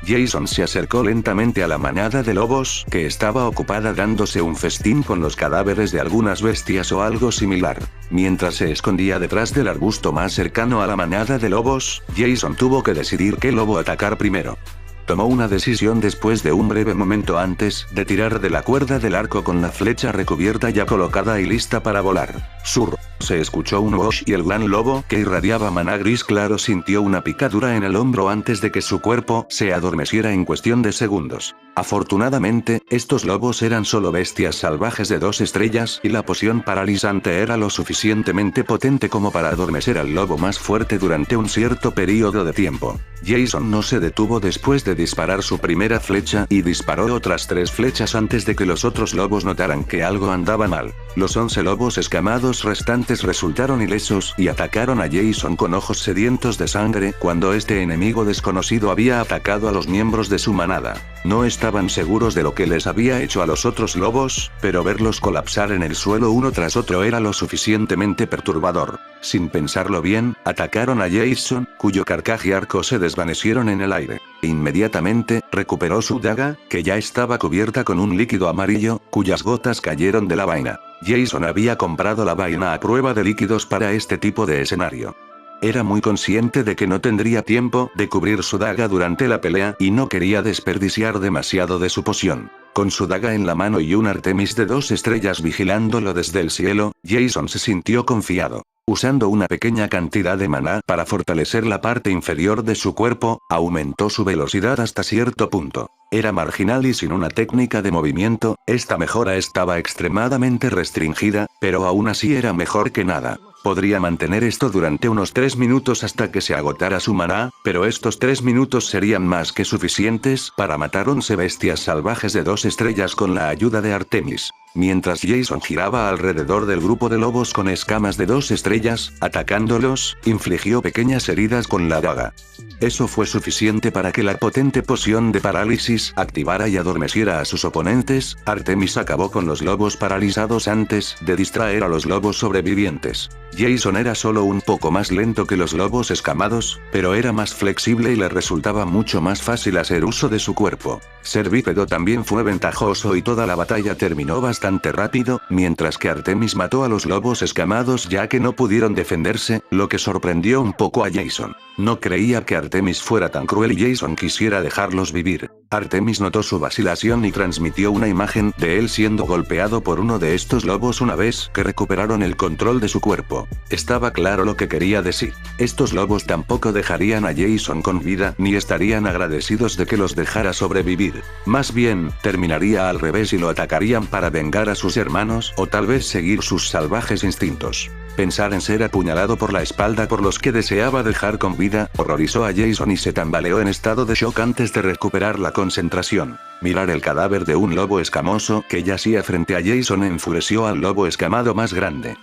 Jason se acercó lentamente a la manada de lobos, que estaba ocupada dándose un festín con los cadáveres de algunas bestias o algo similar. Mientras se escondía detrás del arbusto más cercano a la manada de lobos, Jason tuvo que decidir qué lobo atacar primero. Tomó una decisión después de un breve momento antes de tirar de la cuerda del arco con la flecha recubierta ya colocada y lista para volar. ¡Surr! Se escuchó un whoosh y el gran lobo, que irradiaba maná gris claro, sintió una picadura en el hombro antes de que su cuerpo se adormeciera en cuestión de segundos. Afortunadamente, estos lobos eran solo bestias salvajes de 2 estrellas y la poción paralizante era lo suficientemente potente como para adormecer al lobo más fuerte durante un cierto periodo de tiempo. Jason no se detuvo después de disparar su primera flecha y disparó otras 3 flechas antes de que los otros lobos notaran que algo andaba mal. Los 11 lobos escamados restantes resultaron ilesos y atacaron a Jason con ojos sedientos de sangre cuando este enemigo desconocido había atacado a los miembros de su manada. No estaban seguros de lo que les había hecho a los otros lobos, pero verlos colapsar en el suelo uno tras otro era lo suficientemente perturbador. Sin pensarlo bien, atacaron a Jason, cuyo carcaj y arco se desvanecieron en el aire. Inmediatamente, recuperó su daga, que ya estaba cubierta con un líquido amarillo, cuyas gotas cayeron de la vaina. Jason había comprado la vaina a prueba de líquidos para este tipo de escenario. Era muy consciente de que no tendría tiempo de cubrir su daga durante la pelea y no quería desperdiciar demasiado de su poción. Con su daga en la mano y un Artemis de 2 estrellas vigilándolo desde el cielo, Jason se sintió confiado. Usando una pequeña cantidad de maná para fortalecer la parte inferior de su cuerpo, aumentó su velocidad hasta cierto punto. Era marginal y sin una técnica de movimiento, esta mejora estaba extremadamente restringida, pero aún así era mejor que nada. Podría mantener esto durante unos 3 minutos hasta que se agotara su maná, pero estos 3 minutos serían más que suficientes para matar 11 bestias salvajes de 2 estrellas con la ayuda de Artemis. Mientras Jason giraba alrededor del grupo de lobos con escamas de 2 estrellas, atacándolos, infligió pequeñas heridas con la daga. Eso fue suficiente para que la potente poción de parálisis activara y adormeciera a sus oponentes. Artemis acabó con los lobos paralizados antes de distraer a los lobos sobrevivientes. Jason era solo un poco más lento que los lobos escamados, pero era más flexible y le resultaba mucho más fácil hacer uso de su cuerpo. Ser bípedo también fue ventajoso y toda la batalla terminó bastante rápido, mientras que Artemis mató a los lobos escamados ya que no pudieron defenderse, lo que sorprendió un poco a Jason. No creía que Artemis fuera tan cruel y Jason quisiera dejarlos vivir. Artemis notó su vacilación y transmitió una imagen de él siendo golpeado por uno de estos lobos una vez que recuperaron el control de su cuerpo. Estaba claro lo que quería decir. Estos lobos tampoco dejarían a Jason con vida ni estarían agradecidos de que los dejara sobrevivir. Más bien, terminaría al revés y lo atacarían para vengarse vengar a sus hermanos o tal vez seguir sus salvajes instintos. Pensar en ser apuñalado por la espalda por los que deseaba dejar con vida, horrorizó a Jason y se tambaleó en estado de shock antes de recuperar la concentración. Mirar el cadáver de un lobo escamoso que yacía frente a Jason enfureció al lobo escamado más grande.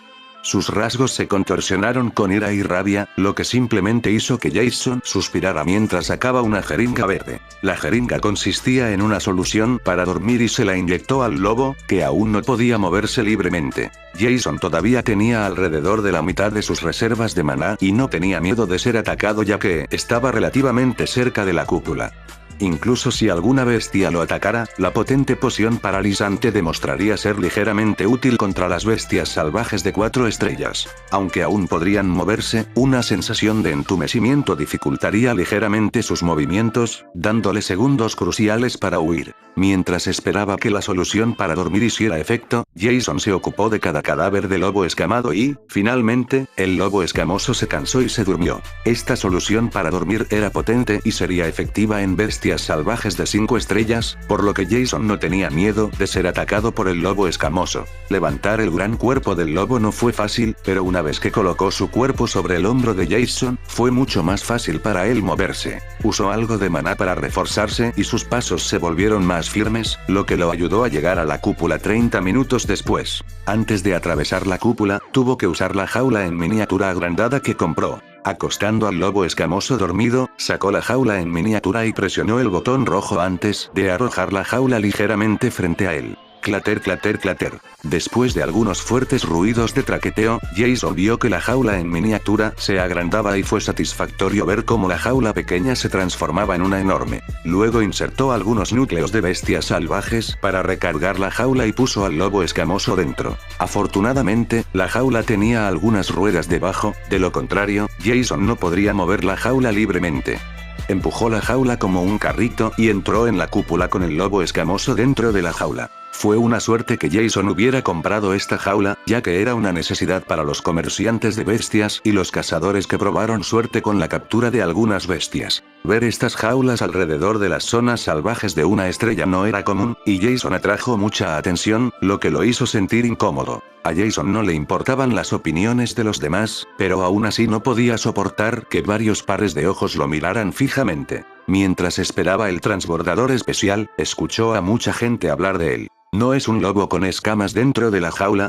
Sus rasgos se contorsionaron con ira y rabia, lo que simplemente hizo que Jason suspirara mientras sacaba una jeringa verde. La jeringa consistía en una solución para dormir y se la inyectó al lobo, que aún no podía moverse libremente. Jason todavía tenía alrededor de la mitad de sus reservas de maná y no tenía miedo de ser atacado ya que estaba relativamente cerca de la cúpula. Incluso si alguna bestia lo atacara, la potente poción paralizante demostraría ser ligeramente útil contra las bestias salvajes de 4 estrellas. Aunque aún podrían moverse, una sensación de entumecimiento dificultaría ligeramente sus movimientos, dándole segundos cruciales para huir. Mientras esperaba que la solución para dormir hiciera efecto, Jason se ocupó de cada cadáver de lobo escamado y, finalmente, el lobo escamoso se cansó y se durmió. Esta solución para dormir era potente y sería efectiva en bestias salvajes de 5 estrellas, por lo que Jason no tenía miedo de ser atacado por el lobo escamoso. Levantar el gran cuerpo del lobo no fue fácil, pero una vez que colocó su cuerpo sobre el hombro de Jason, fue mucho más fácil para él moverse. Usó algo de maná para reforzarse y sus pasos se volvieron más firmes, lo que lo ayudó a llegar a la cúpula 30 minutos después. Antes de atravesar la cúpula, tuvo que usar la jaula en miniatura agrandada que compró. Acostando al lobo escamoso dormido, sacó la jaula en miniatura y presionó el botón rojo antes de arrojar la jaula ligeramente frente a él. Clater, clater, clater. Después de algunos fuertes ruidos de traqueteo, Jason vio que la jaula en miniatura se agrandaba y fue satisfactorio ver cómo la jaula pequeña se transformaba en una enorme. Luego insertó algunos núcleos de bestias salvajes para recargar la jaula y puso al lobo escamoso dentro. Afortunadamente, la jaula tenía algunas ruedas debajo, de lo contrario, Jason no podría mover la jaula libremente. Empujó la jaula como un carrito y entró en la cúpula con el lobo escamoso dentro de la jaula. Fue una suerte que Jason hubiera comprado esta jaula, ya que era una necesidad para los comerciantes de bestias y los cazadores que probaron suerte con la captura de algunas bestias. Ver estas jaulas alrededor de las zonas salvajes de una estrella no era común, y Jason atrajo mucha atención, lo que lo hizo sentir incómodo. A Jason no le importaban las opiniones de los demás, pero aún así no podía soportar que varios pares de ojos lo miraran fijamente. Mientras esperaba el transbordador especial, escuchó a mucha gente hablar de él. ¿No es un lobo con escamas dentro de la jaula?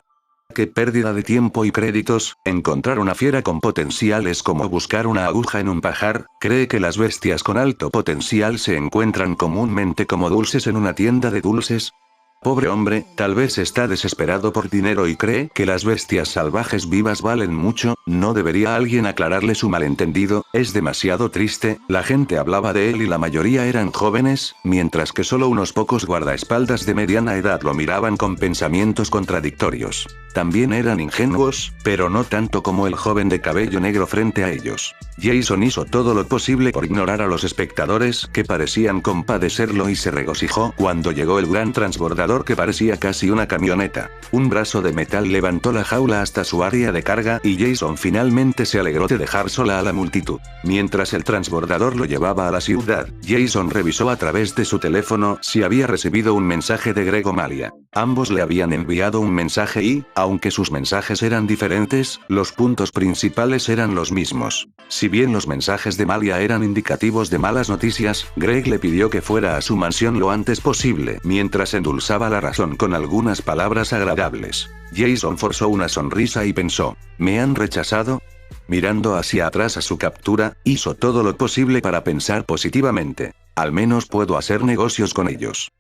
¡Qué pérdida de tiempo y créditos! Encontrar una fiera con potencial es como buscar una aguja en un pajar. ¿Cree que las bestias con alto potencial se encuentran comúnmente como dulces en una tienda de dulces? Pobre hombre, tal vez está desesperado por dinero y cree que las bestias salvajes vivas valen mucho. ¿No debería alguien aclararle su malentendido? Es demasiado triste. La gente hablaba de él y la mayoría eran jóvenes, mientras que solo unos pocos guardaespaldas de mediana edad lo miraban con pensamientos contradictorios. También eran ingenuos, pero no tanto como el joven de cabello negro frente a ellos. Jason hizo todo lo posible por ignorar a los espectadores que parecían compadecerlo y se regocijó cuando llegó el gran transbordador que parecía casi una camioneta. Un brazo de metal levantó la jaula hasta su área de carga y Jason finalmente se alegró de dejar sola a la multitud. Mientras el transbordador lo llevaba a la ciudad, Jason revisó a través de su teléfono si había recibido un mensaje de Greg o Malia. Ambos le habían enviado un mensaje y, aunque sus mensajes eran diferentes, los puntos principales eran los mismos. Si bien los mensajes de Malia eran indicativos de malas noticias, Greg le pidió que fuera a su mansión lo antes posible, mientras endulzaba la razón con algunas palabras agradables. Jason forzó una sonrisa y pensó, ¿me han rechazado? Mirando hacia atrás a su captura, hizo todo lo posible para pensar positivamente. Al menos puedo hacer negocios con ellos.